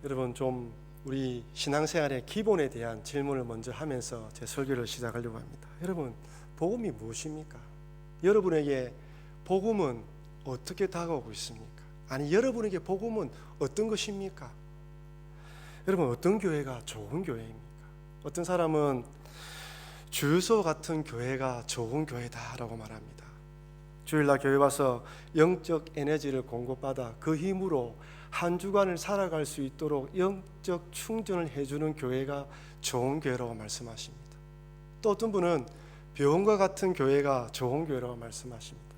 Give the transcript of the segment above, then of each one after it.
여러분, 좀 우리 신앙생활의 기본에 대한 질문을 먼저 하면서 제 설교를 시작하려고 합니다. 여러분, 복음이 무엇입니까? 여러분에게 복음은 어떻게 다가오고 있습니까? 아니, 여러분에게 복음은 어떤 것입니까? 여러분, 어떤 교회가 좋은 교회입니까? 어떤 사람은 주유소 같은 교회가 좋은 교회다라고 말합니다. 주일날 교회 와서 영적 에너지를 공급받아 그 힘으로 한 주간을 살아갈 수 있도록 영적 충전을 해주는 교회가 좋은 교회라고 말씀하십니다. 또 어떤 분은 병원과 같은 교회가 좋은 교회라고 말씀하십니다.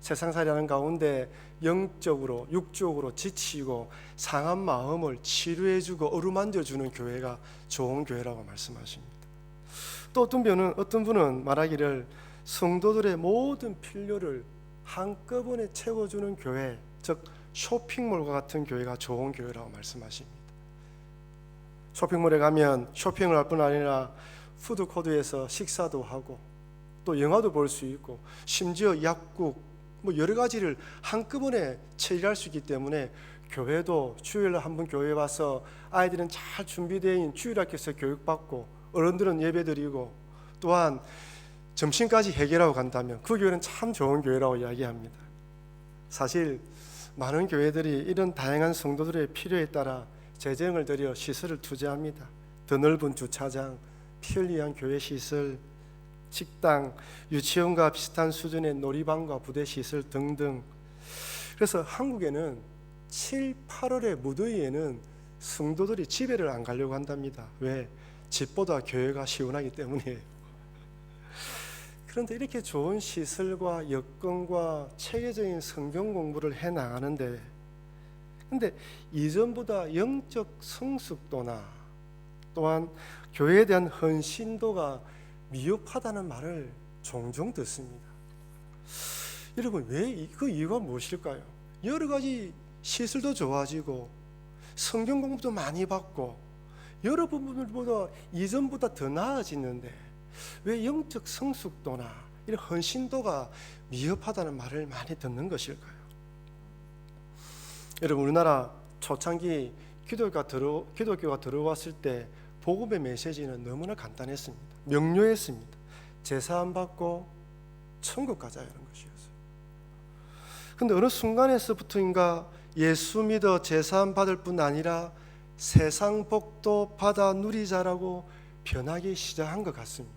세상살이하는 가운데 영적으로 육적으로 지치고 상한 마음을 치료해주고 어루만져주는 교회가 좋은 교회라고 말씀하십니다. 또 어떤 분은 말하기를 성도들의 모든 필요를 한꺼번에 채워주는 교회, 즉 쇼핑몰과 같은 교회가 좋은 교회라고 말씀하십니다. 쇼핑몰에 가면 쇼핑을 할 뿐 아니라 푸드코트에서 식사도 하고 또 영화도 볼 수 있고 심지어 약국 여러 가지를 한꺼번에 체결할 수 있기 때문에 교회도 주일날 한 번 교회에 와서 아이들은 잘 준비되어 있는 주일학교에서 교육받고 어른들은 예배드리고 또한 점심까지 해결하고 간다면 그 교회는 참 좋은 교회라고 이야기합니다. 사실 많은 교회들이 이런 다양한 성도들의 필요에 따라 재정을 들여 시설을 투자합니다. 더 넓은 주차장, 편리한 교회 시설, 식당, 유치원과 비슷한 수준의 놀이방과 부대 시설 등등. 그래서 한국에는 7, 8월의 무더위에는 성도들이 집에를 안 가려고 한답니다. 왜? 집보다 교회가 시원하기 때문이에요. 그런데 이렇게 좋은 시설과 여건과 체계적인 성경 공부를 해 나가는데, 근데 이전보다 영적 성숙도나 또한 교회에 대한 헌신도가 미흡하다는 말을 종종 듣습니다. 여러분, 왜 그 이유가 무엇일까요? 여러 가지 시설도 좋아지고 성경 공부도 많이 받고 여러분들보다 이전보다 더 나아지는데 왜 영적 성숙도나 이런 헌신도가 미흡하다는 말을 많이 듣는 것일까요? 여러분, 우리나라 초창기 기독교가 들어왔을 때 복음의 메시지는 너무나 간단했습니다. 명료했습니다. 제사함 받고 천국 가자는 것이었어요. 그런데 어느 순간에서부터인가 예수 믿어 제사함 받을 뿐 아니라 세상 복도 받아 누리자라고 변하기 시작한 것 같습니다.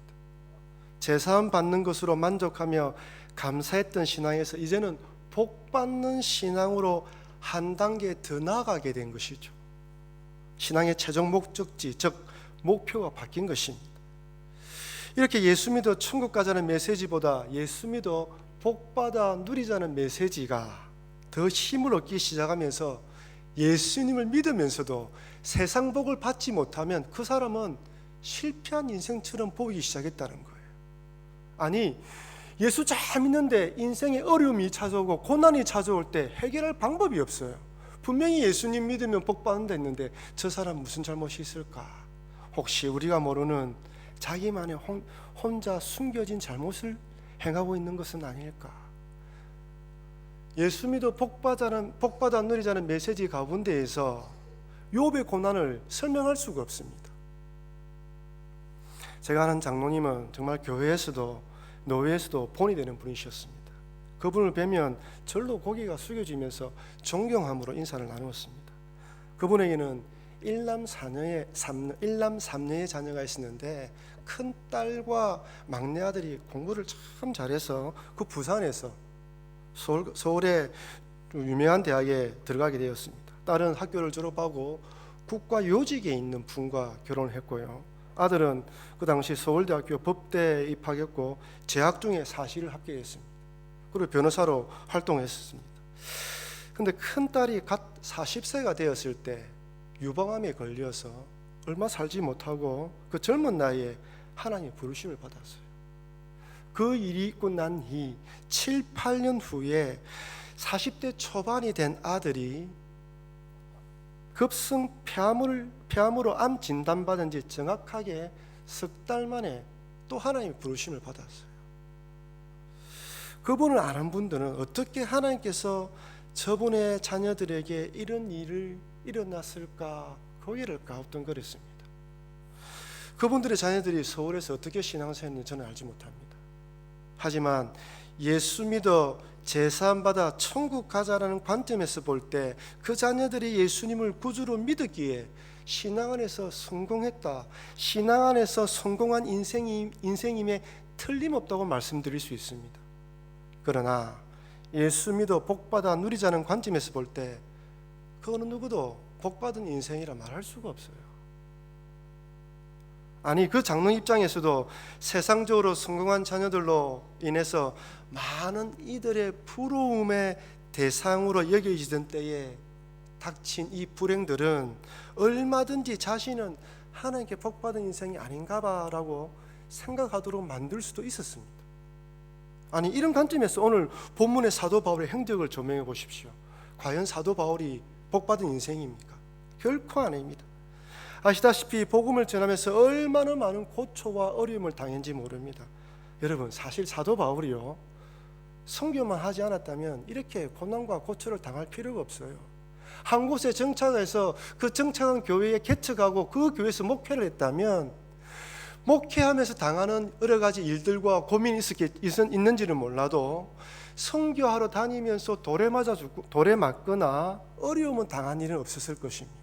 제사함 받는 것으로 만족하며 감사했던 신앙에서 이제는 복 받는 신앙으로 한 단계 더 나아가게 된 것이죠. 신앙의 최종 목적지, 즉 목표가 바뀐 것입니다. 이렇게 예수 믿어 천국 가자는 메시지보다 예수 믿어 복 받아 누리자는 메시지가 더 힘을 얻기 시작하면서 예수님을 믿으면서도 세상 복을 받지 못하면 그 사람은 실패한 인생처럼 보이기 시작했다는 거예요. 아니, 예수 잘 믿는데 인생에 어려움이 찾아오고 고난이 찾아올 때 해결할 방법이 없어요. 분명히 예수님 믿으면 복 받는다 했는데 저 사람 무슨 잘못이 있을까? 혹시 우리가 모르는 자기만의 혼자 숨겨진 잘못을 행하고 있는 것은 아닐까? 예수 믿어 복 받아 누리자는 메시지 가운데에서 욥의 고난을 설명할 수가 없습니다. 제가 아는 장로님은 정말 교회에서도 노회에서도 본이 되는 분이셨습니다. 그분을 뵈면 절로 고개가 숙여지면서 존경함으로 인사를 나누었습니다. 그분에게는 일남 삼녀의 자녀가 있었는데 큰 딸과 막내 아들이 공부를 참 잘해서 그 부산에서 서울의 유명한 대학에 들어가게 되었습니다. 딸은 학교를 졸업하고 국가 요직에 있는 분과 결혼을 했고요. 아들은 그 당시 서울대학교 법대에 입학했고 재학 중에 사시를 합격했습니다. 그리고 변호사로 활동했습니다. 그런데 큰딸이 갓 40세가 되었을 때 유방암에 걸려서 얼마 살지 못하고 그 젊은 나이에 하나님의 부르심을 받았어요. 그 일이 있고 난 뒤 7, 8년 후에 40대 초반이 된 아들이 급성 폐암으로 암 진단받은 지 정확하게 석 달 만에 또 하나님의 부르심을 받았어요. 그분을 아는 분들은 어떻게 하나님께서 저분의 자녀들에게 이런 일을 일어났을까 고개를 갸우뚱거렸습니다. 그분들의 자녀들이 서울에서 어떻게 신앙생활했는지 저는 알지 못합니다. 하지만 예수 믿어 제사함 받아 천국 가자라는 관점에서 볼 때 그 자녀들이 예수님을 구주로 믿었기에 신앙 안에서 성공했다, 신앙 안에서 성공한 인생임에 틀림없다고 말씀드릴 수 있습니다. 그러나 예수 믿어 복받아 누리자는 관점에서 볼 때 그 어느 누구도 복받은 인생이라 말할 수가 없어요. 아니, 그 장로님 입장에서도 세상적으로 성공한 자녀들로 인해서 많은 이들의 부러움의 대상으로 여겨지던 때에 닥친 이 불행들은 얼마든지 자신은 하나님께 복받은 인생이 아닌가봐라고 생각하도록 만들 수도 있었습니다. 아니, 이런 관점에서 오늘 본문의 사도 바울의 행적을 조명해 보십시오. 과연 사도 바울이 복받은 인생입니까? 결코 아닙니다. 아시다시피 복음을 전하면서 얼마나 많은 고초와 어려움을 당했는지 모릅니다. 여러분, 사실 사도 바울이요, 선교만 하지 않았다면 이렇게 고난과 고초를 당할 필요가 없어요. 한 곳에 정착해서 그 정착한 교회에 개척하고 그 교회에서 목회를 했다면 목회하면서 당하는 여러 가지 일들과 고민이 있는지는 몰라도 선교하러 다니면서 돌에 맞아 죽고 돌에 맞거나 어려움은 당한 일은 없었을 것입니다.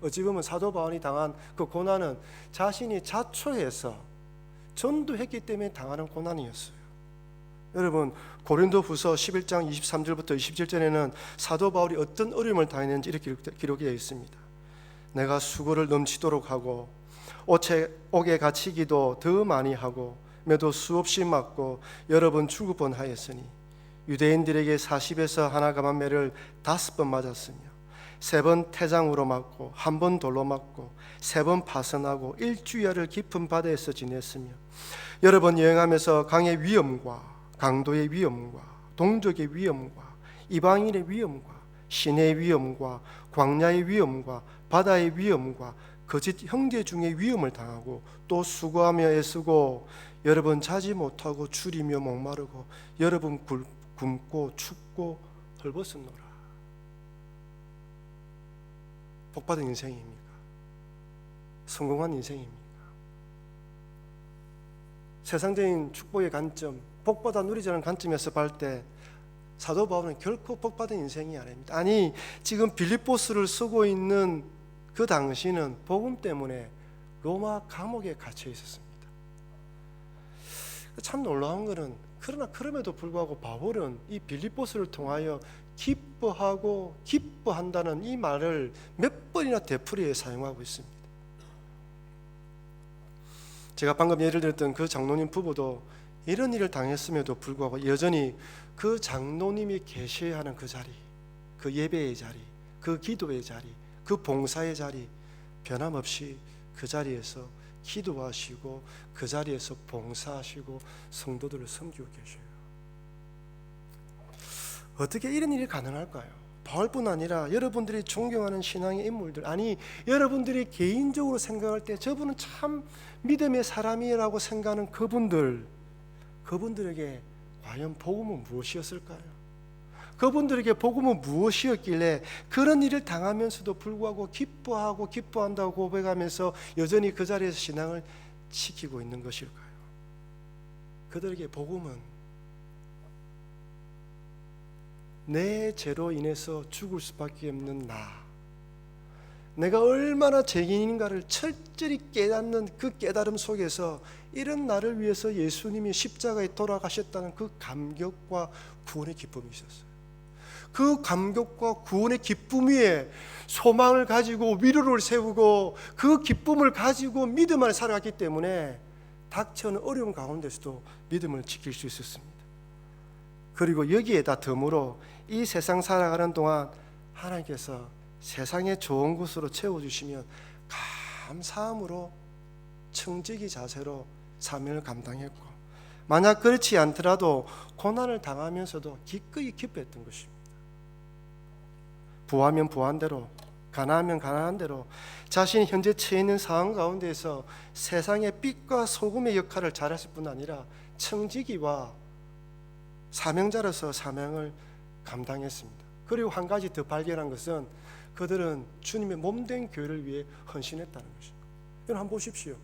어찌 보면 사도 바울이 당한 그 고난은 자신이 자초해서 전도했기 때문에 당하는 고난이었어요. 여러분, 고린도후서 11장 23절부터 27절에는 사도 바울이 어떤 어려움을 당했는지 이렇게 기록되어 있습니다. 내가 수고를 넘치도록 하고 옥에 갇히기도 더 많이 하고 매도 수없이 맞고 여러 번 죽을 뻔하였으니 유대인들에게 40에서 하나 감한 매를 5번 맞았으며 3번 태장으로 맞고 1번 돌로 맞고 3번 파선하고 일주야를 깊은 바다에서 지냈으며 여러 번 여행하면서 강의 위험과 강도의 위험과 동족의 위험과 이방인의 위험과 시내의 위험과 광야의 위험과 바다의 위험과 거짓 형제 중에 위험을 당하고 또 수고하며 애쓰고 여러 번 자지 못하고 줄이며 목마르고 여러 번 굶고 춥고 헐벗었노라. 복받은 인생입니까? 성공한 인생입니까? 세상적인 축복의 관점, 복받아 누리자는 관점에서 볼 때 사도 바울은 결코 복받은 인생이 아닙니다. 아니, 지금 빌립보스를 쓰고 있는 그 당시는 복음 때문에 로마 감옥에 갇혀 있었습니다. 참 놀라운 것은 그러나 그럼에도 불구하고 바울은 이 빌립보스를 통하여 기뻐하고 기뻐한다는 이 말을 몇 번이나 되풀이해 사용하고 있습니다. 제가 방금 예를 들었던 그 장로님 부부도 이런 일을 당했음에도 불구하고 여전히 그 장로님이 계셔야 하는 그 자리, 그 예배의 자리, 그 기도의 자리, 그 봉사의 자리, 변함없이 그 자리에서 기도하시고 그 자리에서 봉사하시고 성도들을 섬기고 계셔요. 어떻게 이런 일이 가능할까요? 바울뿐 아니라 여러분들이 존경하는 신앙의 인물들, 아니 여러분들이 개인적으로 생각할 때 저분은 참 믿음의 사람이라고 생각하는 그분들에게 과연 복음은 무엇이었을까요? 그분들에게 복음은 무엇이었길래 그런 일을 당하면서도 불구하고 기뻐하고 기뻐한다고 고백하면서 여전히 그 자리에서 신앙을 지키고 있는 것일까요? 그들에게 복음은 내 죄로 인해서 죽을 수밖에 없는 내가 얼마나 죄인인가를 철저히 깨닫는 그 깨달음 속에서 이런 나를 위해서 예수님이 십자가에 돌아가셨다는 그 감격과 구원의 기쁨이 있었어요. 그 감격과 구원의 기쁨 위에 소망을 가지고 위로를 세우고 그 기쁨을 가지고 믿음 안에 살아갔기 때문에 닥쳐오는 어려운 가운데서도 믿음을 지킬 수 있었습니다. 그리고 여기에다 덤으로 이 세상 살아가는 동안 하나님께서 세상의 좋은 것으로 채워주시면 감사함으로 청지기 자세로 사명을 감당했고, 만약 그렇지 않더라도 고난을 당하면서도 기꺼이 기뻐했던 것입니다. 부하면 부한 대로, 가난하면 가난한 대로 자신이 현재 처해 있는 상황 가운데에서 세상의 빛과 소금의 역할을 잘했을 뿐 아니라 청지기와 사명자로서 사명을 감당했습니다. 그리고 한 가지 더 발견한 것은 그들은 주님의 몸된 교회를 위해 헌신했다는 것입니다. 여러분 한번 보십시오.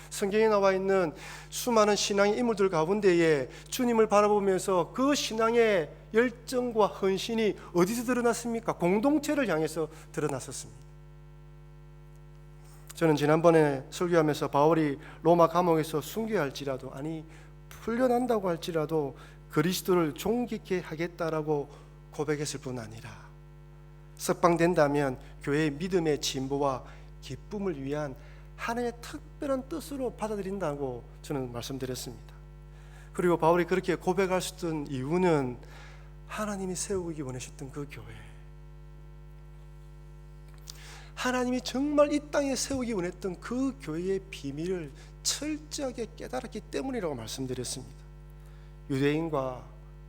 성경에 나와 있는 수많은 신앙의 인물들 가운데에 주님을 바라보면서 그 신앙의 열정과 헌신이 어디서 드러났습니까? 공동체를 향해서 드러났었습니다. 저는 지난번에 설교하면서 바울이 로마 감옥에서 순교해야 할지라도, 아니 풀려난다고 할지라도 그리스도를 존귀케 하겠다라고 고백했을 뿐 아니라 석방된다면 교회의 믿음의 진보와 기쁨을 위한 하나님의 특별한 뜻으로 받아들인다고 저는 말씀드렸습니다. 그리고 바울이 그렇게 고백할 수 있던 이유는 하나님이 세우기 원하셨던 그 교회, 하나님이 정말 이 땅에 세우기 원했던 그 교회의 비밀을 철저하게 깨달았기 때문이라고 말씀드렸습니다. 유대인과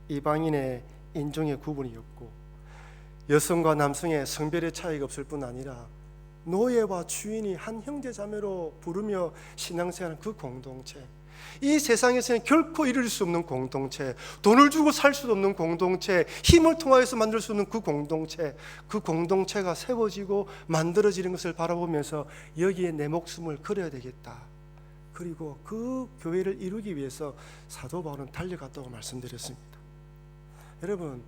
이방인의 인종의 구분이 없고 여성과 남성의 성별의 차이가 없을 뿐 아니라 노예와 주인이 한 형제 자매로 부르며 신앙생활하는 그 공동체, 이 세상에서는 결코 이룰 수 없는 공동체, 돈을 주고 살 수 없는 공동체, 힘을 통하여서 만들 수 없는 그 공동체, 그 공동체가 세워지고 만들어지는 것을 바라보면서 여기에 내 목숨을 걸어야 되겠다. 그리고 그 교회를 이루기 위해서 사도 바울은 달려갔다고 말씀드렸습니다. 여러분,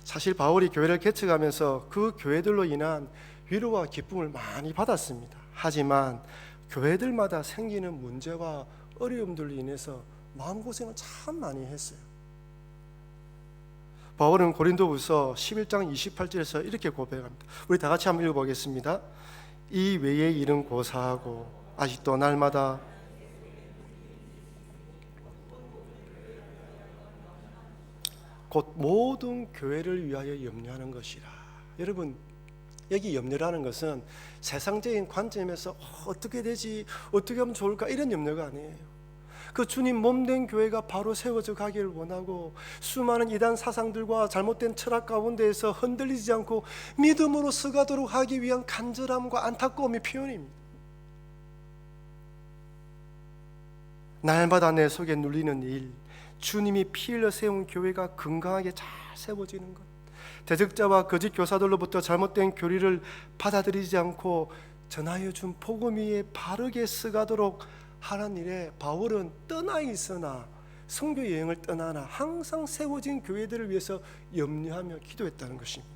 사실 바울이 교회를 개척하면서 그 교회들로 인한 위로와 기쁨을 많이 받았습니다. 하지만 교회들마다 생기는 문제와 어려움들로 인해서 마음고생을 참 많이 했어요. 바울은 고린도후서 11장 28절에서 이렇게 고백합니다. 우리 다 같이 한번 읽어보겠습니다. 이 외의 일은 고사하고 아직도 날마다 곧 모든 교회를 위하여 염려하는 것이라. 여러분, 여기 염려라는 것은 세상적인 관점에서 어떻게 되지, 어떻게 하면 좋을까, 이런 염려가 아니에요. 그 주님 몸된 교회가 바로 세워져 가기를 원하고 수많은 이단 사상들과 잘못된 철학 가운데에서 흔들리지 않고 믿음으로 서가도록 하기 위한 간절함과 안타까움의 표현입니다. 날마다 내 속에 눌리는 일, 주님이 피 흘려 세운 교회가 건강하게 잘 세워지는 것, 대적자와 거짓 교사들로부터 잘못된 교리를 받아들이지 않고 전하여 준 복음 위에 바르게 서가도록 하는 일에 바울은 떠나 있으나 선교 여행을 떠나나 항상 세워진 교회들을 위해서 염려하며 기도했다는 것입니다.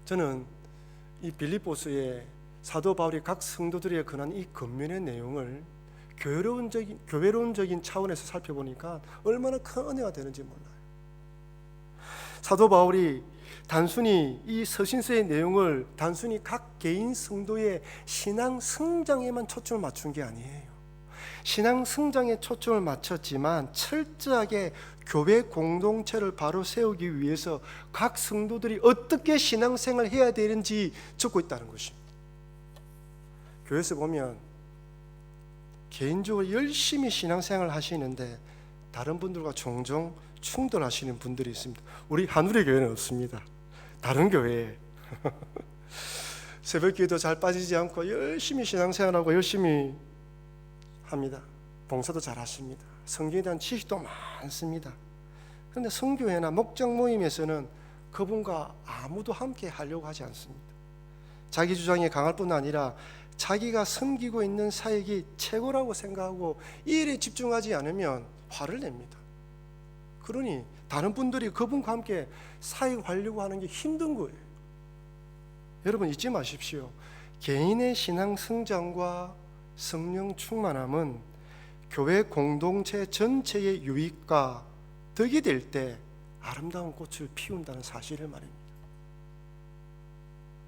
저는 이 빌립보서에 사도 바울이 각 성도들에게 권한 이 권면의 내용을 교회론적인 차원에서 살펴보니까 얼마나 큰 은혜가 되는지 몰라요. 사도 바울이 단순히 이 서신서의 내용을 단순히 각 개인 성도의 신앙 성장에만 초점을 맞춘 게 아니에요. 신앙 성장에 초점을 맞췄지만 철저하게 교회 공동체를 바로 세우기 위해서 각 성도들이 어떻게 신앙생활을 해야 되는지 적고 있다는 것입니다. 교회에서 보면 개인적으로 열심히 신앙생활을 하시는데 다른 분들과 종종 충돌하시는 분들이 있습니다. 우리 한우리 교회는 없습니다. 다른 교회에 새벽기도 잘 빠지지 않고 열심히 신앙생활하고 열심히 합니다. 봉사도 잘 하십니다. 성경에 대한 지식도 많습니다. 그런데 성교회나 목장 모임에서는 그분과 아무도 함께 하려고 하지 않습니다. 자기 주장이 강할 뿐 아니라 자기가 섬기고 있는 사역이 최고라고 생각하고 이 일에 집중하지 않으면 화를 냅니다. 그러니 다른 분들이 그분과 함께 사역하려고 하는 게 힘든 거예요. 여러분 잊지 마십시오. 개인의 신앙 성장과 성령 충만함은 교회 공동체 전체의 유익과 덕이 될 때 아름다운 꽃을 피운다는 사실을 말입니다.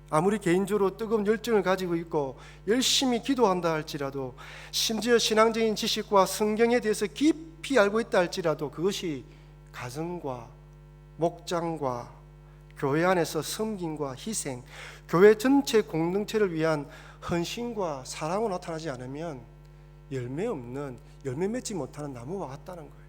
아무리 개인적으로 뜨거운 열정을 가지고 있고 열심히 기도한다 할지라도, 심지어 신앙적인 지식과 성경에 대해서 깊이 알고 있다 할지라도 그것이 가정과 목장과 교회 안에서 섬김과 희생, 교회 전체 공동체를 위한 헌신과 사랑으로 나타나지 않으면 열매 없는, 열매 맺지 못하는 나무와 같다는 거예요.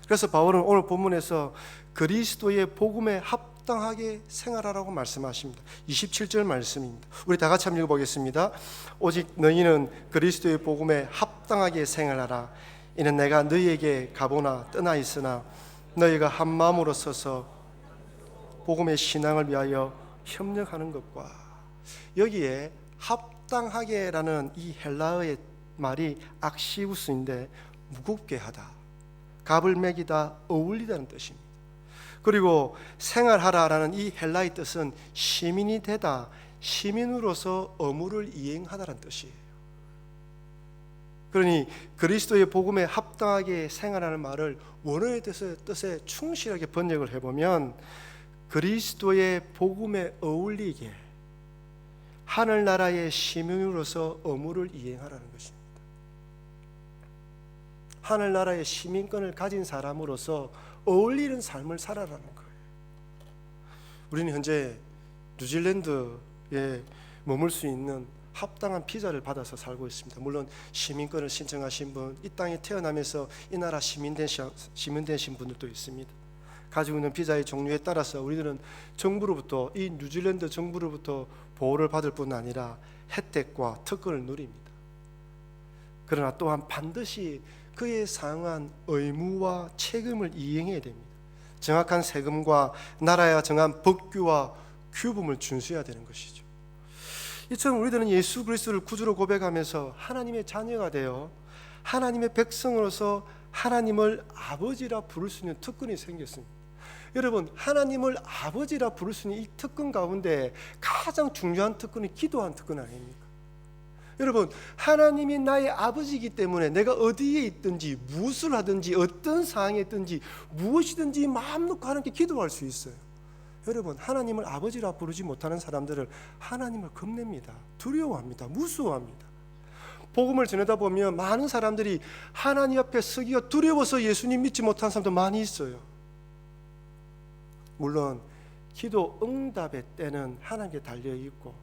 그래서 바울은 오늘 본문에서 그리스도의 복음에 합당하게 생활하라고 말씀하십니다. 27절 말씀입니다. 우리 다 같이 한번 읽어보겠습니다. 오직 너희는 그리스도의 복음에 합당하게 생활하라. 이는 내가 너희에게 가보나 떠나 있으나 너희가 한 마음으로 서서 복음의 신앙을 위하여 협력하는 것과 여기에 합당하게라는 이 헬라어의 말이 악시우스인데 무겁게 하다, 값을 매기다, 어울리다는 뜻입니다. 그리고 생활하라라는 이 헬라의 뜻은 시민이 되다, 시민으로서 의무를 이행하다라는 뜻이에요. 그러니 그리스도의 복음에 합당하게 생활하는 말을 원어의 뜻에 충실하게 번역을 해보면 그리스도의 복음에 어울리게 하늘나라의 시민으로서 의무를 이행하라는 것입니다. 하늘나라의 시민권을 가진 사람으로서 어울리는 삶을 살아라는 거예요. 우리는 현재 뉴질랜드에 머물 수 있는 합당한 비자를 받아서 살고 있습니다. 물론 시민권을 신청하신 분, 이 땅에 태어나면서 이 나라 시민 되신 분들도 있습니다. 가지고 있는 비자의 종류에 따라서 우리들은 정부로부터, 이 뉴질랜드 정부로부터 보호를 받을 뿐 아니라 혜택과 특권을 누립니다. 그러나 또한 반드시 그에 상한 의무와 책임을 이행해야 됩니다. 정확한 세금과 나라가 정한 법규와 규범을 준수해야 되는 것이죠. 이처럼 우리들은 예수 그리스도를 구주로 고백하면서 하나님의 자녀가 되어 하나님의 백성으로서 하나님을 아버지라 부를 수 있는 특권이 생겼습니다. 여러분, 하나님을 아버지라 부를 수 있는 이 특권 가운데 가장 중요한 특권이 기도하는 특권 아닙니까? 여러분, 하나님이 나의 아버지이기 때문에 내가 어디에 있든지 무엇을 하든지 어떤 상황에 있든지 무엇이든지 마음 놓고 하나님께 기도할 수 있어요. 여러분, 하나님을 아버지라 부르지 못하는 사람들을 하나님을 겁냅니다. 두려워합니다. 무서워합니다. 복음을 전하다 보면 많은 사람들이 하나님 앞에 서기가 두려워서 예수님 믿지 못하는 사람도 많이 있어요. 물론 기도 응답의 때는 하나님께 달려있고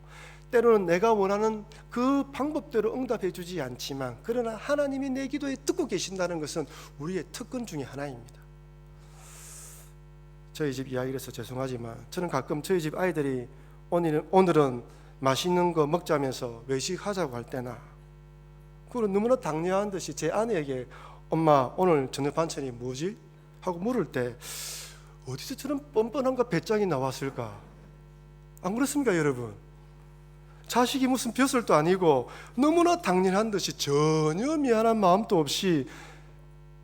때로는 내가 원하는 그 방법대로 응답해 주지 않지만, 그러나 하나님이 내 기도에 듣고 계신다는 것은 우리의 특권 중에 하나입니다. 저희 집 이야기를 해서 죄송하지만 저는 가끔 저희 집 아이들이 오늘은 맛있는 거 먹자면서 외식하자고 할 때나, 그리고 너무나 당연한 듯이 제 아내에게 엄마 오늘 저녁 반찬이 뭐지? 하고 물을 때 어디서 저런 뻔뻔한 거 배짱이 나왔을까? 안 그렇습니까 여러분? 자식이 무슨 벼슬도 아니고 너무나 당연한 듯이 전혀 미안한 마음도 없이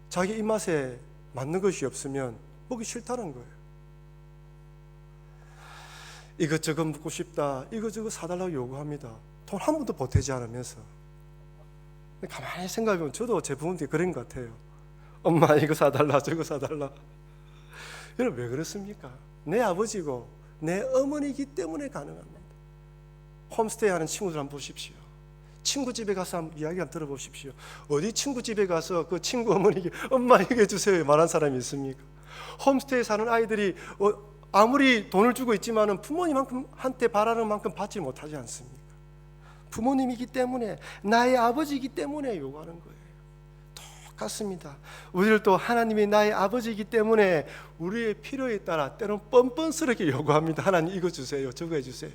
자기 입맛에 맞는 것이 없으면 먹기 싫다는 거예요. 이것저것 먹고 싶다, 이것저것 사달라고 요구합니다. 돈 한 푼도 보태지 않으면서. 가만히 생각해보면 저도 제 부모님께 그런 것 같아요. 엄마 이거 사달라 저거 사달라. 여러분 왜 그렇습니까? 내 아버지고 내 어머니이기 때문에 가능합니다. 홈스테이 하는 친구들 한번 보십시오. 친구 집에 가서 한번 이야기 한번 들어보십시오. 어디 친구 집에 가서 그 친구 어머니에게 엄마 이거 해주세요 말한 사람이 있습니까? 홈스테이 사는 아이들이 아무리 돈을 주고 있지만은 부모님한테 바라는 만큼 받지 못하지 않습니까? 부모님이기 때문에, 나의 아버지이기 때문에 요구하는 거예요. 똑같습니다. 우리를 또 하나님이 나의 아버지이기 때문에 우리의 필요에 따라 때로는 뻔뻔스럽게 요구합니다. 하나님 이거 주세요 저거 해주세요.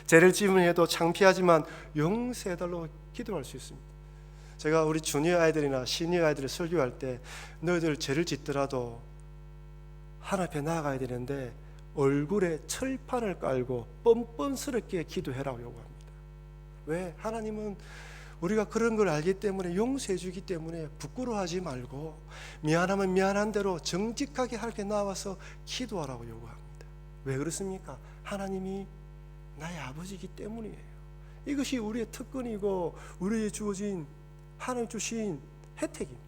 죄를 지으면 해도 창피하지만 용서해달라고 기도할 수 있습니다. 제가 우리 주니어 아이들이나 시니어 아이들을 설교할 때 너희들 죄를 짓더라도 하나님 앞에 나아가야 되는데 얼굴에 철판을 깔고 뻔뻔스럽게 기도해라고 요구합니다. 왜? 하나님은 우리가 그런 걸 알기 때문에 용서해 주기 때문에 부끄러워하지 말고 미안하면 미안한 대로 정직하게 하나님께 나와서 기도하라고 요구합니다. 왜 그렇습니까? 하나님이 나의 아버지이기 때문이에요. 이것이 우리의 특권이고 우리에게 주어진 하나님 주신 혜택입니다.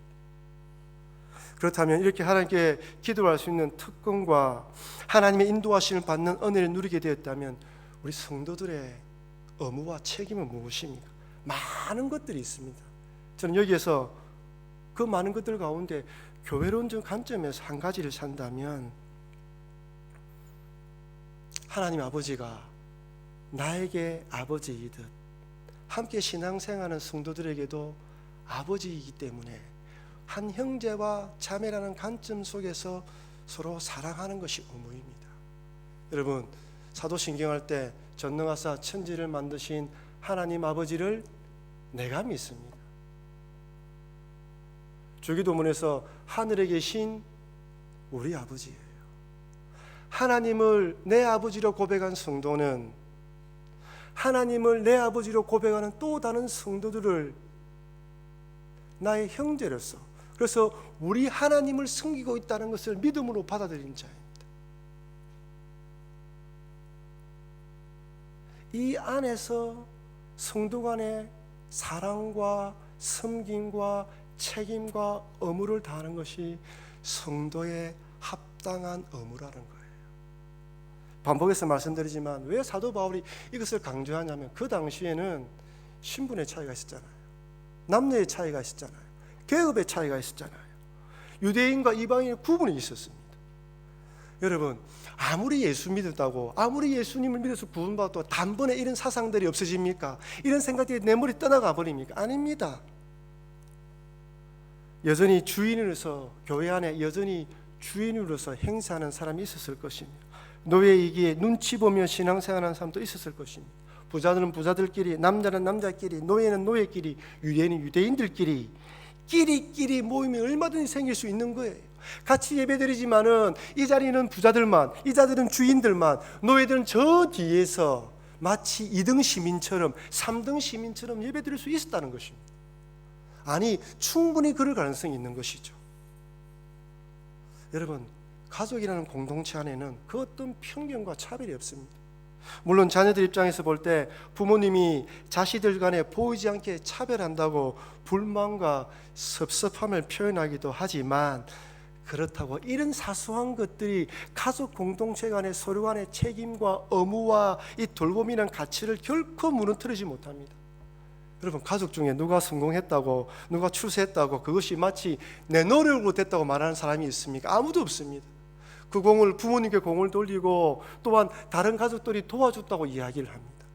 그렇다면 이렇게 하나님께 기도할 수 있는 특권과 하나님의 인도하심을 받는 은혜를 누리게 되었다면 우리 성도들의 의무와 책임은 무엇입니까? 많은 것들이 있습니다. 저는 여기에서 그 많은 것들 가운데 교회론적 관점에서 한 가지를 산다면, 하나님 아버지가 나에게 아버지이듯 함께 신앙생활하는 성도들에게도 아버지이기 때문에 한 형제와 자매라는 관점 속에서 서로 사랑하는 것이 의무입니다. 여러분, 사도신경할 때 전능하사 천지를 만드신 하나님 아버지를 내가 믿습니다. 주기도문에서 하늘에 계신 우리 아버지예요. 하나님을 내 아버지로 고백한 성도는 하나님을 내 아버지로 고백하는 또 다른 성도들을 나의 형제로서, 그래서 우리 하나님을 섬기고 있다는 것을 믿음으로 받아들인 자입니다. 이 안에서 성도 간의 사랑과 섬김과 책임과 의무를 다하는 것이 성도의 합당한 의무라는 거예요. 반복해서 말씀드리지만 왜 사도 바울이 이것을 강조하냐면 그 당시에는 신분의 차이가 있었잖아요. 남녀의 차이가 있었잖아요. 계급의 차이가 있었잖아요. 유대인과 이방인의 구분이 있었습니다. 여러분, 아무리 예수 믿었다고, 아무리 예수님을 믿어서 구원받았다고 단번에 이런 사상들이 없어집니까? 이런 생각들이 내 머리 떠나가 버립니까? 아닙니다. 여전히 주인으로서, 교회 안에 여전히 주인으로서 행사하는 사람이 있었을 것입니다. 노예이기에 눈치 보며 신앙생활하는 사람도 있었을 것입니다. 부자들은 부자들끼리, 남자는 남자끼리, 노예는 노예끼리, 유대인은 유대인들끼리 끼리끼리 모임이 얼마든지 생길 수 있는 거예요. 같이 예배드리지만은 이 자리는 부자들만, 이 자들은 주인들만, 노예들은 저 뒤에서 마치 2등 시민처럼 3등 시민처럼 예배드릴 수 있었다는 것입니다. 아니, 충분히 그럴 가능성이 있는 것이죠. 여러분, 가족이라는 공동체 안에는 그 어떤 편견과 차별이 없습니다. 물론 자녀들 입장에서 볼 때 부모님이 자식들 간에 보이지 않게 차별한다고 불만과 섭섭함을 표현하기도 하지만, 그렇다고 이런 사소한 것들이 가족 공동체 간의 서로 간의 책임과 의무와 이 돌봄이라는 가치를 결코 무너뜨리지 못합니다. 여러분, 가족 중에 누가 성공했다고, 누가 출세했다고, 그것이 마치 내 노력으로 됐다고 말하는 사람이 있습니까? 아무도 없습니다. 그 공을, 부모님께 공을 돌리고 또한 다른 가족들이 도와줬다고 이야기를 합니다.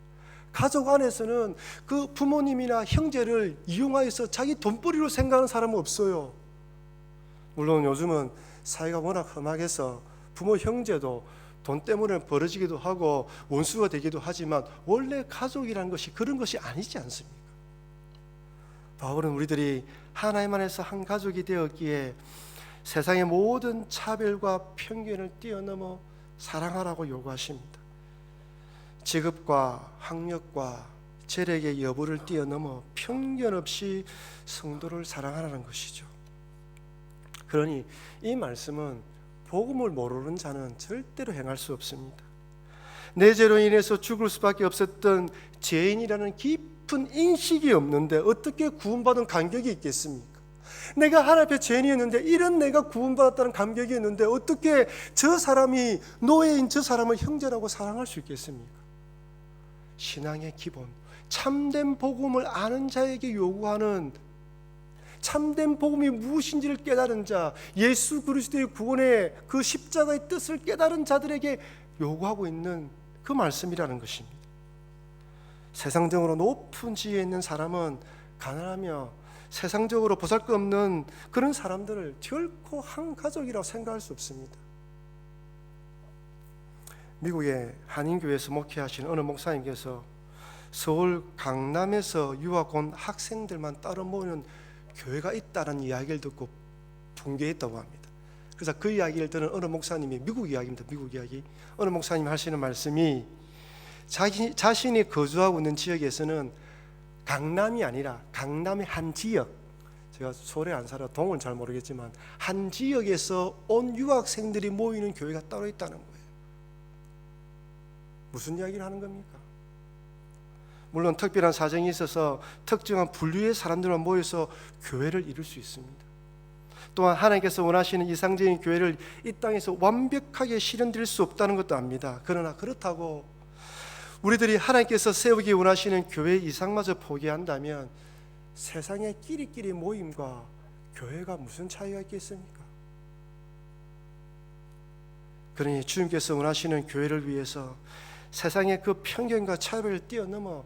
가족 안에서는 그 부모님이나 형제를 이용하여서 자기 돈벌이로 생각하는 사람은 없어요. 물론 요즘은 사회가 워낙 험악해서 부모 형제도 돈 때문에 벌어지기도 하고 원수가 되기도 하지만, 원래 가족이라는 것이 그런 것이 아니지 않습니까? 바울은 우리들이 하나님 안에서 한 가족이 되었기에 세상의 모든 차별과 편견을 뛰어넘어 사랑하라고 요구하십니다. 직업과 학력과 재력의 여부를 뛰어넘어 편견 없이 성도를 사랑하라는 것이죠. 그러니 이 말씀은 복음을 모르는 자는 절대로 행할 수 없습니다. 내 죄로 인해서 죽을 수밖에 없었던 죄인이라는 깊은 인식이 없는데 어떻게 구원받은 감격이 있겠습니까? 내가 하나님 앞에 죄인이었는데, 이런 내가 구원받았다는 감격이 있는데 어떻게 저 사람이, 노예인 저 사람을 형제라고 사랑할 수 있겠습니까? 신앙의 기본, 참된 복음을 아는 자에게 요구하는, 참된 복음이 무엇인지를 깨달은 자, 예수 그리스도의 구원의 그 십자가의 뜻을 깨달은 자들에게 요구하고 있는 그 말씀이라는 것입니다. 세상적으로 높은 지위에 있는 사람은 가난하며 세상적으로 보잘것없는 그런 사람들을 결코 한 가족이라고 생각할 수 없습니다. 미국의 한인교회에서 목회하신 어느 목사님께서 서울 강남에서 유학 온 학생들만 따로 모이는 교회가 있다는 이야기를 듣고 붕괴했다고 합니다. 그래서 그 이야기를 들은 어느 목사님이, 미국 이야기입니다. 미국 이야기. 어느 목사님이 하시는 말씀이, 자신이 거주하고 있는 지역에서는 강남이 아니라 강남의 한 지역, 제가 서울에 안 살아 동은 잘 모르겠지만 한 지역에서 온 유학생들이 모이는 교회가 따로 있다는 거예요. 무슨 이야기를 하는 겁니까? 물론 특별한 사정이 있어서 특정한 분류의 사람들만 모여서 교회를 이룰 수 있습니다. 또한 하나님께서 원하시는 이상적인 교회를 이 땅에서 완벽하게 실현드릴 수 없다는 것도 압니다. 그러나 그렇다고 우리들이 하나님께서 세우기 원하시는 교회 이상마저 포기한다면 세상의 끼리끼리 모임과 교회가 무슨 차이가 있겠습니까? 그러니 주님께서 원하시는 교회를 위해서 세상의 그 편견과 차별을 뛰어넘어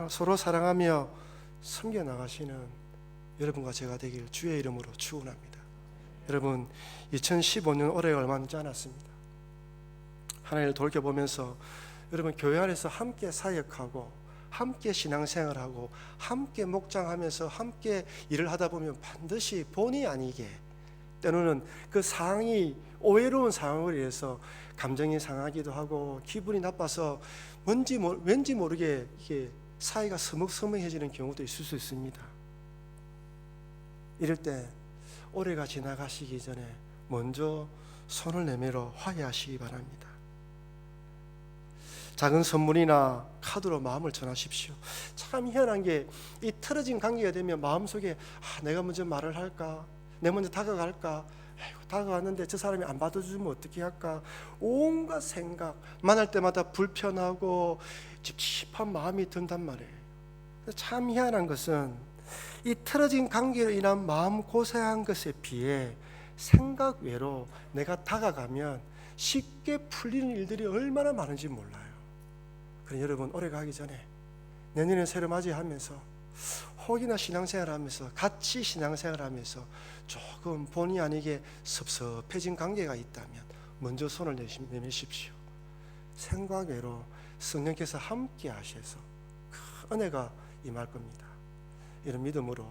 서로 사랑하며 섬겨나가시는 여러분과 제가 되길 주의 이름으로 축원합니다. 여러분, 2015년 올해가 얼마 남지 않았습니다. 하나님을 돌아보면서 여러분, 교회 안에서 함께 사역하고 함께 신앙생활하고 함께 목장하면서 함께 일을 하다 보면 반드시 본의 아니게 때로는 그 상황이 오해로운 상황을 위해서 감정이 상하기도 하고 기분이 나빠서 왠지 모르게 이게 사이가 서먹서먹해지는 경우도 있을 수 있습니다. 이럴 때 올해가 지나가시기 전에 먼저 손을 내밀어 화해하시기 바랍니다. 작은 선물이나 카드로 마음을 전하십시오. 참 희한한 게 이 틀어진 관계가 되면 마음속에 내가 먼저 말을 할까? 내가 먼저 다가갈까? 다가갔는데 저 사람이 안 받아주면 어떻게 할까? 온갖 생각, 만날 때마다 불편하고 찝찝한 마음이 든단 말이에요. 참 희한한 것은 이 틀어진 관계로 인한 마음 고생한 것에 비해 생각 외로 내가 다가가면 쉽게 풀리는 일들이 얼마나 많은지 몰라요. 그럼 여러분, 올해 가기 전에 내년에 새로 맞이하면서 혹이나 신앙생활하면서 같이 신앙생활하면서 조금 본의 아니게 섭섭해진 관계가 있다면 먼저 손을 내미십시오. 생각 외로 성령께서 함께 하셔서 큰 은혜가 임할 겁니다. 이런 믿음으로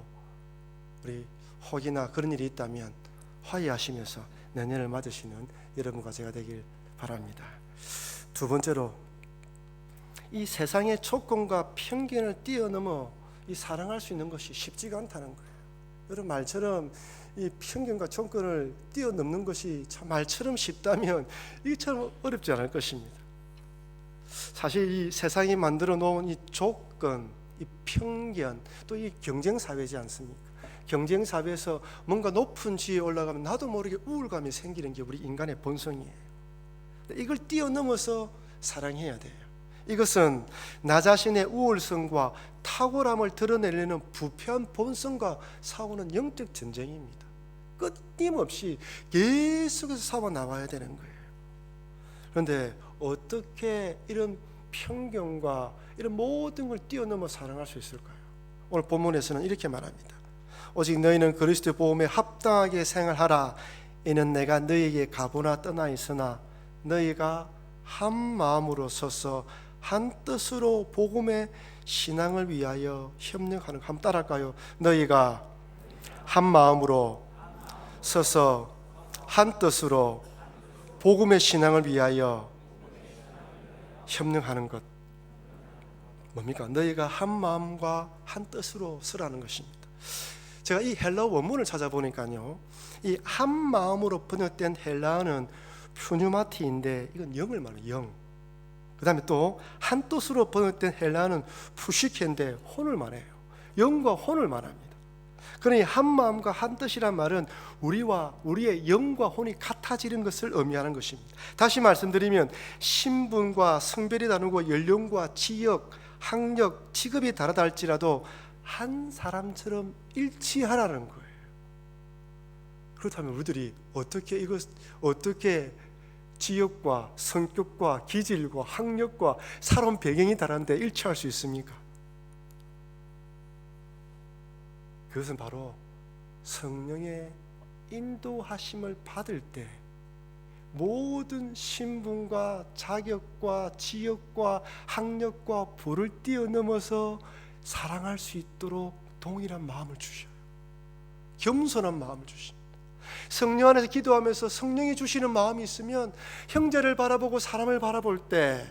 우리 혹이나 그런 일이 있다면 화해하시면서 내년을 맞으시는 여러분과 제가 되길 바랍니다. 두 번째로, 이 세상의 조건과 편견을 뛰어넘어 이 사랑할 수 있는 것이 쉽지가 않다는 거예요. 여러분, 말처럼 이 편견과 조건을 뛰어넘는 것이 참 말처럼 쉽다면 이처럼 어렵지 않을 것입니다. 사실 이 세상이 만들어 놓은 이 조건, 이 편견, 또 이 경쟁 사회지 않습니까? 경쟁 사회에서 뭔가 높은 지위에 올라가면 나도 모르게 우울감이 생기는 게 우리 인간의 본성이에요. 이걸 뛰어넘어서 사랑해야 돼요. 이것은 나 자신의 우월성과 탁월함을 드러내려는 부패한 본성과 싸우는 영적 전쟁입니다. 끊임없이 계속해서 싸워 나와야 되는 거예요. 그런데 어떻게 이런 편견과 이런 모든 걸 뛰어넘어 사랑할 수 있을까요? 오늘 본문에서는 이렇게 말합니다. 오직 너희는 그리스도의 복음에 합당하게 생활하라. 이는 내가 너희에게 가보나 떠나 있으나 너희가 한 마음으로 서서 한 뜻으로 복음의 신앙을 위하여 협력하는 거. 한번 따라할까요? 너희가 한 마음으로 서서 한 뜻으로 복음의 신앙을 위하여 협력하는 것. 뭡니까? 너희가 한 마음과 한 뜻으로 서라는 것입니다. 제가 이 헬라어 원문을 찾아보니까요, 이 한 마음으로 번역된 헬라어는 푸뉴마티인데 이건 영을 말해요. 영. 그 다음에 또 한 뜻으로 번역된 헬라어는 푸시케인데 혼을 말해요. 영과 혼을 말합니다. 그러니 한 마음과 한 뜻이란 말은 우리와 우리의 영과 혼이 같아지는 것을 의미하는 것입니다. 다시 말씀드리면 신분과 성별이 다르고 연령과 지역, 학력, 직업이 다르다 할지라도 한 사람처럼 일치하라는 거예요. 그렇다면 우리들이 어떻게 지역과 성격과 기질과 학력과 살아온 배경이 다른데 일치할 수 있습니까? 그것은 바로 성령의 인도하심을 받을 때 모든 신분과 자격과 지역과 학력과 부를 뛰어넘어서 사랑할 수 있도록 동일한 마음을 주셔요. 겸손한 마음을 주십니다. 성령 안에서 기도하면서 성령이 주시는 마음이 있으면 형제를 바라보고 사람을 바라볼 때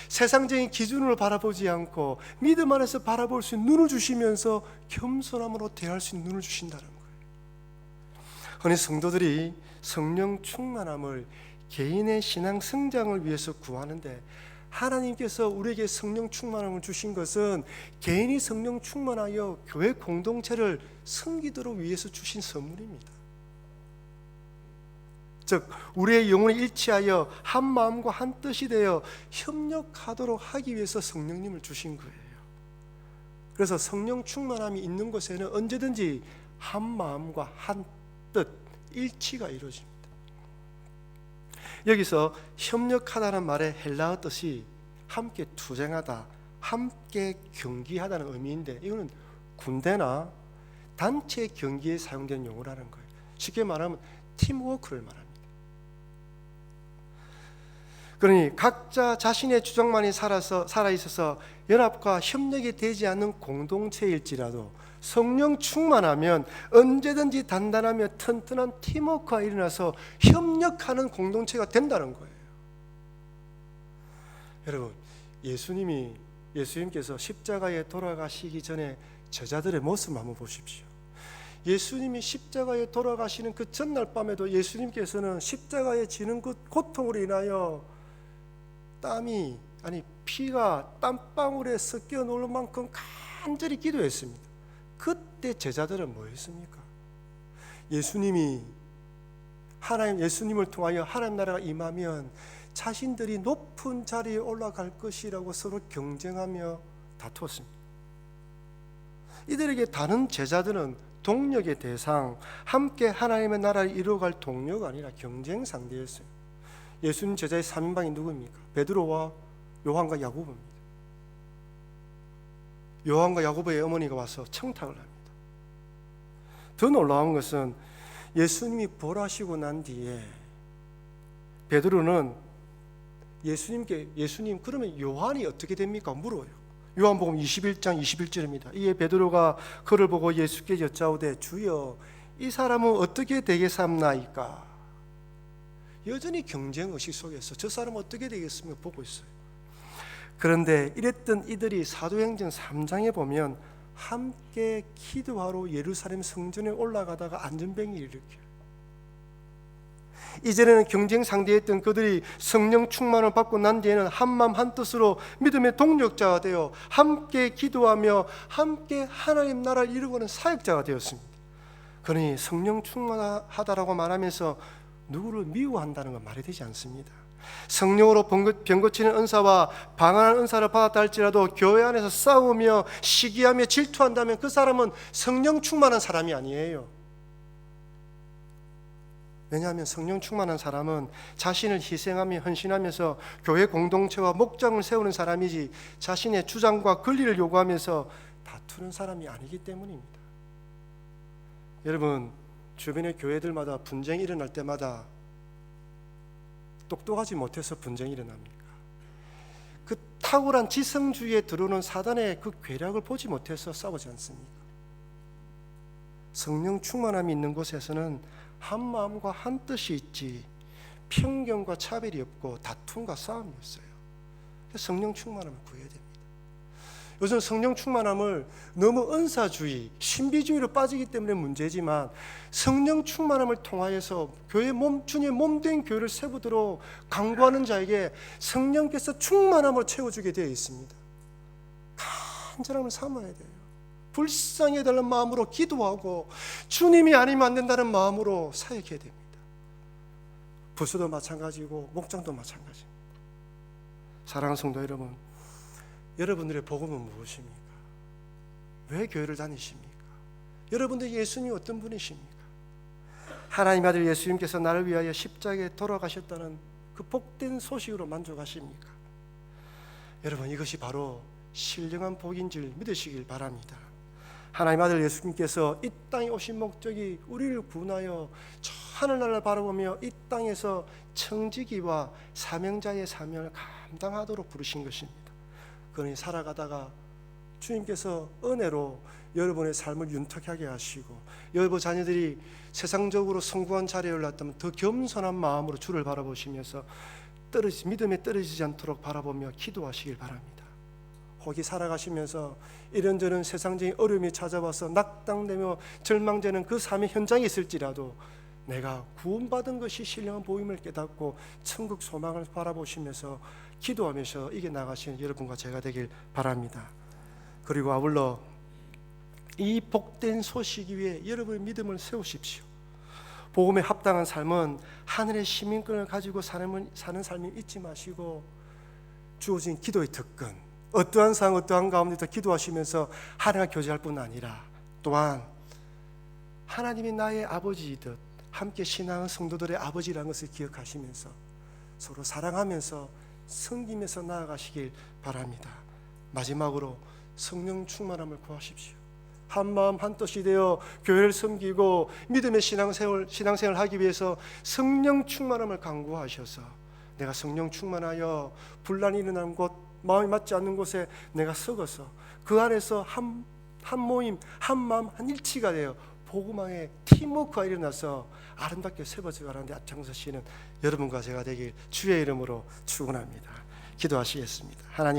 세상적인 기준으로 바라보지 않고 믿음 안에서 바라볼 수 있는 눈을 주시면서 겸손함으로 대할 수 있는 눈을 주신다는 거예요. 흔히 성도들이 성령 충만함을 개인의 신앙 성장을 위해서 구하는데, 하나님께서 우리에게 성령 충만함을 주신 것은 개인이 성령 충만하여 교회 공동체를 섬기도록 위해서 주신 선물입니다. 즉 우리의 영혼이 일치하여 한 마음과 한 뜻이 되어 협력하도록 하기 위해서 성령님을 주신 거예요. 그래서 성령 충만함이 있는 곳에는 언제든지 한 마음과 한 뜻, 일치가 이루어집니다. 여기서 협력하다는 말의 헬라어 뜻이 함께 투쟁하다, 함께 경기하다는 의미인데, 이거는 군대나 단체 경기에 사용되는 용어라는 거예요. 쉽게 말하면 팀워크를 말합니다. 그러니 각자 자신의 주장만이 살아있어서 연합과 협력이 되지 않는 공동체일지라도 성령 충만하면 언제든지 단단하며 튼튼한 팀워크가 일어나서 협력하는 공동체가 된다는 거예요. 여러분, 예수님께서 십자가에 돌아가시기 전에 제자들의 모습을 한번 보십시오. 예수님이 십자가에 돌아가시는 그 전날 밤에도 예수님께서는 십자가에 지는 그 고통으로 인하여 피가 땀방울에 섞여 놓을 만큼 간절히 기도했습니다. 그때 제자들은 뭐 했습니까? 예수님을 통하여 하나님 나라가 임하면 자신들이 높은 자리에 올라갈 것이라고 서로 경쟁하며 다투었습니다. 이들에게 다른 제자들은 동력의 대상, 함께 하나님의 나라를 이루어갈 동료가 아니라 경쟁 상대였어요. 예수님 제자의 3인방이 누구입니까? 베드로와 요한과 야고보입니다. 요한과 야고보의 어머니가 와서 청탁을 합니다. 더 놀라운 것은 예수님이 벌하시고 난 뒤에 베드로는 예수님 그러면 요한이 어떻게 됩니까? 물어요. 요한복음 21장 21절입니다. 이에 베드로가 그를 보고 예수께 여짜오되 주여 이 사람은 어떻게 되겠사옵나이까? 여전히 경쟁의식 속에서 저 사람은 어떻게 되겠습니까? 보고 있어요. 그런데 이랬던 이들이 사도행전 3장에 보면 함께 기도하러 예루살렘 성전에 올라가다가 안전병이 일으켜요. 이전에는 경쟁 상대였던 그들이 성령 충만을 받고 난 뒤에는 한마음 한뜻으로 믿음의 동력자가 되어 함께 기도하며 함께 하나님 나라를 이루고는 사역자가 되었습니다. 그러니 성령 충만하다라고 말하면서 누구를 미워한다는 건 말이 되지 않습니다. 성령으로 병고치는 은사와 방언하는 은사를 받았다 할지라도 교회 안에서 싸우며 시기하며 질투한다면 그 사람은 성령 충만한 사람이 아니에요. 왜냐하면 성령 충만한 사람은 자신을 희생하며 헌신하면서 교회 공동체와 목장을 세우는 사람이지 자신의 주장과 권리를 요구하면서 다투는 사람이 아니기 때문입니다. 여러분, 주변의 교회들마다 분쟁이 일어날 때마다 똑똑하지 못해서 분쟁이 일어납니까? 그 탁월한 지성주의에 들어오는 사단의 그 괴력을 보지 못해서 싸우지 않습니까? 성령 충만함이 있는 곳에서는 한 마음과 한 뜻이 있지 편견과 차별이 없고 다툼과 싸움이 없어요. 성령 충만함을 구해야 됩니다. 요즘 성령 충만함을 너무 은사주의, 신비주의로 빠지기 때문에 문제지만 성령 충만함을 통하여서 주님의 몸된 교회를 세우도록 강구하는 자에게 성령께서 충만함을 채워주게 되어 있습니다. 간절함을 삼아야 돼요. 불쌍해달라는 마음으로 기도하고 주님이 아니면 안 된다는 마음으로 사역해야 됩니다. 부서도 마찬가지고 목장도 마찬가지입니다. 사랑하는 성도 여러분, 여러분들의 복음은 무엇입니까? 왜 교회를 다니십니까? 여러분들 예수님이 어떤 분이십니까? 하나님 아들 예수님께서 나를 위하여 십자가에 돌아가셨다는 그 복된 소식으로 만족하십니까? 여러분, 이것이 바로 신령한 복인 줄 믿으시길 바랍니다. 하나님 아들 예수님께서 이 땅에 오신 목적이 우리를 구원하여 저 하늘나라를 바라보며 이 땅에서 청지기와 사명자의 사명을 감당하도록 부르신 것입니다. 그러니 살아가다가 주님께서 은혜로 여러분의 삶을 윤택하게 하시고 여러분 자녀들이 세상적으로 성공한 자리에 올랐다면 더 겸손한 마음으로 주를 바라보시면서 믿음에 떨어지지 않도록 바라보며 기도하시길 바랍니다. 혹이 살아가시면서 이런저런 세상적인 어려움이 찾아와서 낙담되며 절망되는 그 삶의 현장에 있을지라도 내가 구원받은 것이 신령한 복임을 깨닫고 천국 소망을 바라보시면서 기도하면서 이겨나가시는 여러분과 제가 되길 바랍니다. 그리고 아울러 이 복된 소식 위에 여러분의 믿음을 세우십시오. 복음에 합당한 삶은 하늘의 시민권을 가지고 사는 삶을 잊지 마시고 주어진 기도의 특권, 어떠한 상황 어떠한 가운데서 기도하시면서 하나님과 교제할 뿐 아니라 또한 하나님이 나의 아버지이듯 함께 신앙하는 성도들의 아버지라는 것을 기억하시면서 서로 사랑하면서 섬기면서 나아가시길 바랍니다. 마지막으로 성령 충만함을 구하십시오. 한마음 한뜻이 되어 교회를 섬기고 믿음의 신앙생활을 하기 위해서 성령 충만함을 강구하셔서 내가 성령 충만하여 분란이 일어나는 곳, 마음이 맞지 않는 곳에 내가 썩어서 그 안에서 한 모임, 한 마음, 한 일치가 되어 복음왕의 팀워크가 일어나서 아름답게 세워져 가는데 앞장서시는 여러분과 제가 되길 주의 이름으로 축원합니다. 기도하시겠습니다. 하나님,